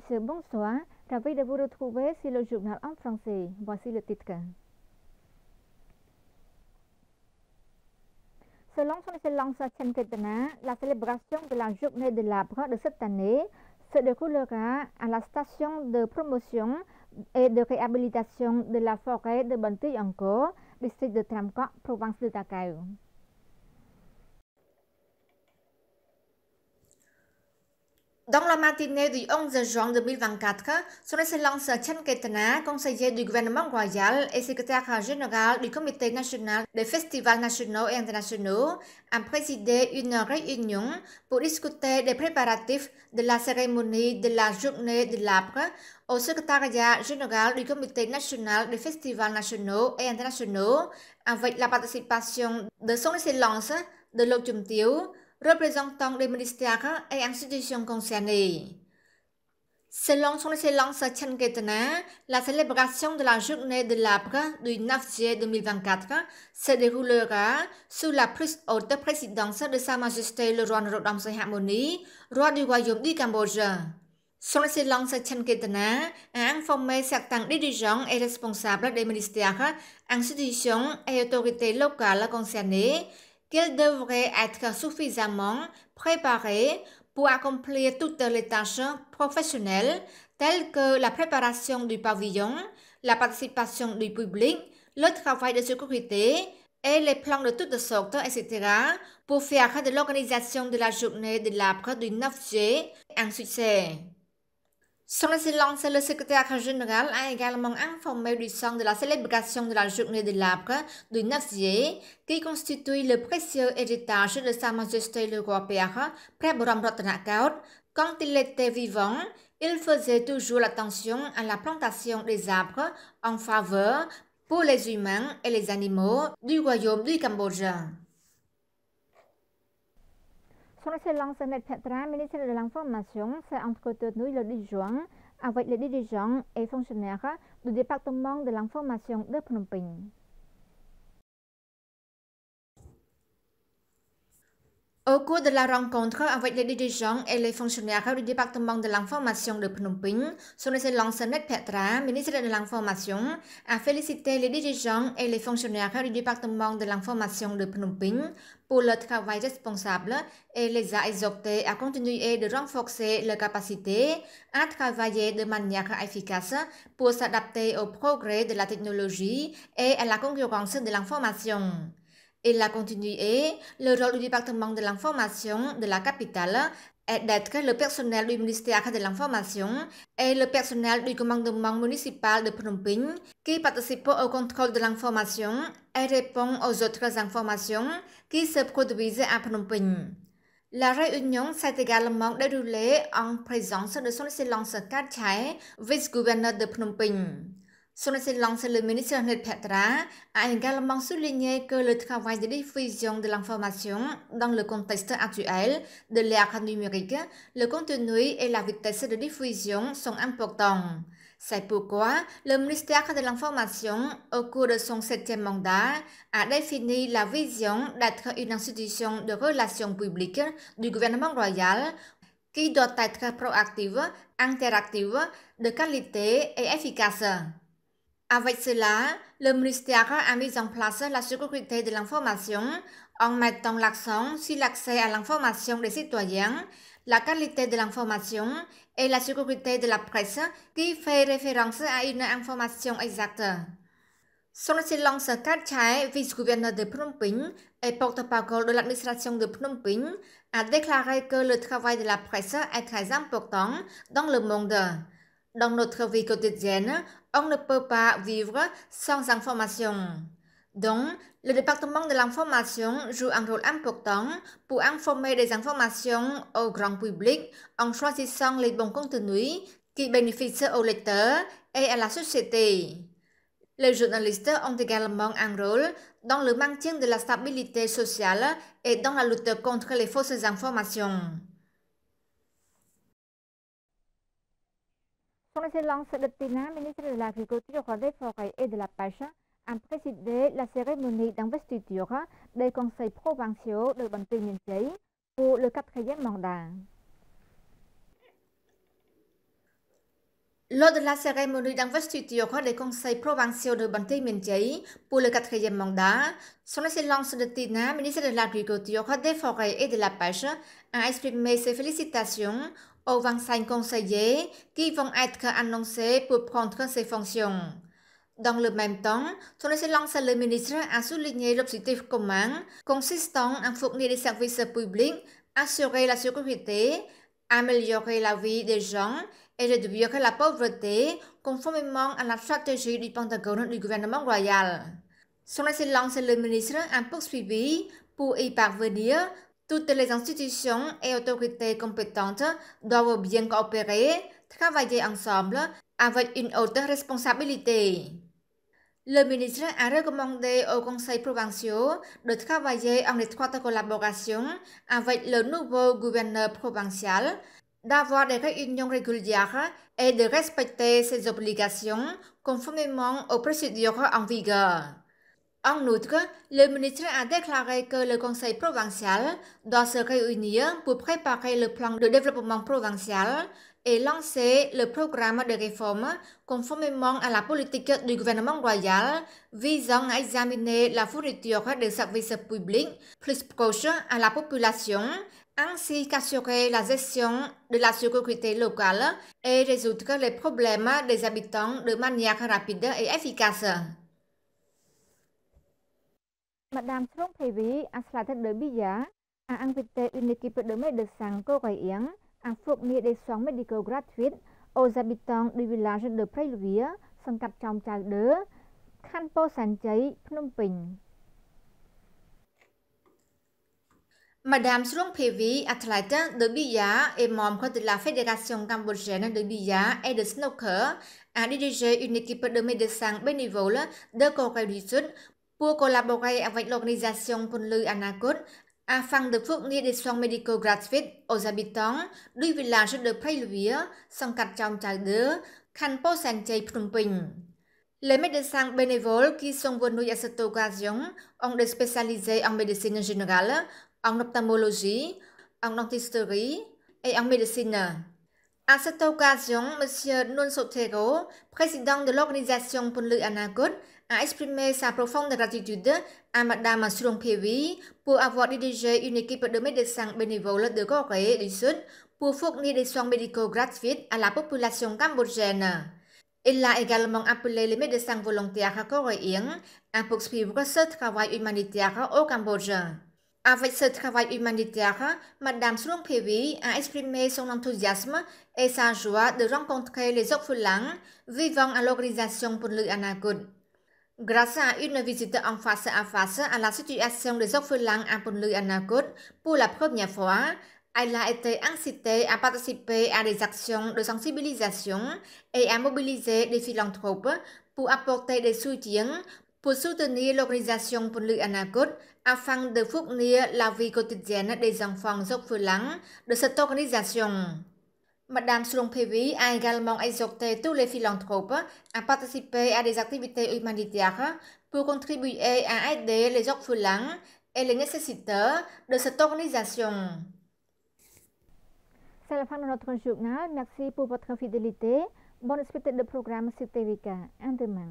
messieurs, bonsoir. Ravi de vous retrouver sur le journal en français. Voici le titre. Selon son excellence Chen Kaitana, la célébration de la journée de l'arbre de cette année se déroulera à la station de promotion et de réhabilitation de la forêt de Banti Angkor, district de Tram Kok, province de Ta Keo. Dans la matinée du 11 juin 2024, son excellence Chen Kaitana, conseiller du gouvernement royal et secrétaire général du Comité national des festivals nationaux et internationaux, a présidé une réunion pour discuter des préparatifs de la cérémonie de la journée de l'arbre au secrétariat général du Comité national des festivals nationaux et internationaux, avec la participation de son excellence de Lô Chum Tieu, représentant des ministères et institutions concernées. Selon son excellence Chen Kaitana, la célébration de la journée de l'arbre du 9 juillet 2024 se déroulera sous la plus haute présidence de Sa Majesté le roi Norodom Sihamoni, roi du royaume du Cambodge. Son excellence Chen Kaitana a informé certains dirigeants et responsables des ministères, institutions et autorités locales concernées qu'ils devraient être suffisamment préparés pour accomplir toutes les tâches professionnelles telles que la préparation du pavillon, la participation du public, le travail de sécurité et les plans de toutes sortes, etc. pour faire de l'organisation de la journée de l'arbre du 9 juillet un succès. Son excellence le secrétaire général a également informé du sens de la célébration de la journée de l'arbre du 9 juillet, qui constitue le précieux héritage de Sa Majesté le roi père Praboram Ratanakoot. Quand il était vivant, il faisait toujours attention à la plantation des arbres en faveur pour les humains et les animaux du royaume du Cambodge. Son excellence Net Petra, ministre de l'Information, s'est entretenu le 10 juin avec les dirigeants et fonctionnaires du département de l'information de Phnom Penh. Au cours de la rencontre avec les dirigeants et les fonctionnaires du département de l'information de Phnom Penh, son excellence Net Petra, ministre de l'Information, a félicité les dirigeants et les fonctionnaires du département de l'information de Phnom Penh pour leur travail responsable et les a exhortés à continuer de renforcer leur capacité à travailler de manière efficace pour s'adapter au progrès de la technologie et à la concurrence de l'information. Il a continué, le rôle du département de l'information de la capitale est d'être le personnel du ministère de l'information et le personnel du commandement municipal de Phnom Penh qui participe au contrôle de l'information et répond aux autres informations qui se produisent à Phnom Penh. La réunion s'est également déroulée en présence de son excellence Kat Chai, vice-gouverneur de Phnom Penh. Son excellence le ministre Net Petra a également souligné que le travail de diffusion de l'information dans le contexte actuel de l'ère numérique, le contenu et la vitesse de diffusion sont importants. C'est pourquoi le ministère de l'Information, au cours de son 7e mandat, a défini la vision d'être une institution de relations publiques du gouvernement royal qui doit être proactive, interactive, de qualité et efficace. Avec cela, le ministère a mis en place la sécurité de l'information en mettant l'accent sur l'accès à l'information des citoyens, la qualité de l'information et la sécurité de la presse qui fait référence à une information exacte. Son excellence Kat Chai, vice-gouverneur de Phnom Penh et porte-parole de l'administration de Phnom Penh, a déclaré que le travail de la presse est très important dans le monde. Dans notre vie quotidienne, on ne peut pas vivre sans information. Donc, le département de l'information joue un rôle important pour informer des informations au grand public en choisissant les bons contenus qui bénéficient aux lecteurs et à la société. Les journalistes ont également un rôle dans le maintien de la stabilité sociale et dans la lutte contre les fausses informations. Son excellence Tina, ministre de l'Agriculture, des Forêts et de la Pêche, a présidé la cérémonie d'investiture des conseils provinciaux de Banti Nhieu Chai pour le 4e mandat. Lors de la cérémonie d'investiture des conseils provinciaux de Bantéy-Menciey pour le 4e mandat, son Excellence de Tina, ministre de l'Agriculture, des Forêts et de la Pêche, a exprimé ses félicitations aux 25 conseillers qui vont être annoncés pour prendre ses fonctions. Dans le même temps, son Excellence le ministre a souligné l'objectif commun consistant à fournir des services publics, assurer la sécurité, améliorer la vie des gens et réduire la pauvreté conformément à la stratégie du Pentagone du gouvernement royal. Son Excellence le ministre a poursuivi pour y parvenir. Toutes les institutions et autorités compétentes doivent bien coopérer, travailler ensemble avec une haute responsabilité. Le ministre a recommandé aux conseils provinciaux de travailler en étroite collaboration avec le nouveau gouverneur provincial, d'avoir des réunions régulières et de respecter ses obligations conformément aux procédures en vigueur. En outre, le ministre a déclaré que le conseil provincial doit se réunir pour préparer le plan de développement provincial et lancer le programme de réforme conformément à la politique du gouvernement royal visant à examiner la fourniture des services publics plus proches à la population, ainsi qu'assurer la gestion de la sécurité locale et résoudre les problèmes des habitants de manière rapide et efficace. Madame Srongphevi, à la tête de BIA, a invité une équipe de médecins coréens à fournir des soins médicaux gratuits aux habitants du village de Preilvia, Sông Cặp Trong Chai Đớ, Khan Po San Chay, Phnom Penh. Madame Srongphevi, athlète de billard et membre de la Fédération cambodgienne de billard et de snooker, a dirigé une équipe de médecins bénévoles de Corée du Sud pour collaborer avec l'organisation Punlu Anakut afin de fournir des soins médicaux gratuits aux habitants du village de Preilvia, Sông Cặp Trong Chai Đớ, Khan Po San Chay, Phnom Penh. Les médecins bénévoles qui sont venus à cette occasion ont des spécialisés en médecine générale, en ophtalmologie, en dentisterie et en médecine. À cette occasion, M. Nun Sotero, président de l'organisation Punlu Anakut, a exprimé sa profonde gratitude à Madame Srongphevi pour avoir dirigé une équipe de médecins bénévoles de Corée du Sud pour fournir des soins médicaux gratuits à la population cambodgienne. Il a également appelé les médecins volontaires coréens à poursuivre ce travail humanitaire au Cambodge. Avec ce travail humanitaire, Madame Srongphevi a exprimé son enthousiasme et sa joie de rencontrer les orphelins vivant à l'organisation Punlu Anakut. Grâce à une visite en face à la situation des orphelins à Punlu Anakut pour la première fois, elle a été incitée à participer à des actions de sensibilisation et à mobiliser des philanthropes pour apporter des soutiens pour soutenir l'organisation Punlu Anakut afin de fournir la vie quotidienne des enfants orphelins de cette organisation. Madame Srongphevi a également exhorté tous les philanthropes à participer à des activités humanitaires pour contribuer à aider les orphelins et les nécessiteurs de cette organisation. C'est la fin de notre journal. Merci pour votre fidélité. Bonne suite de programme sur TVK. À demain.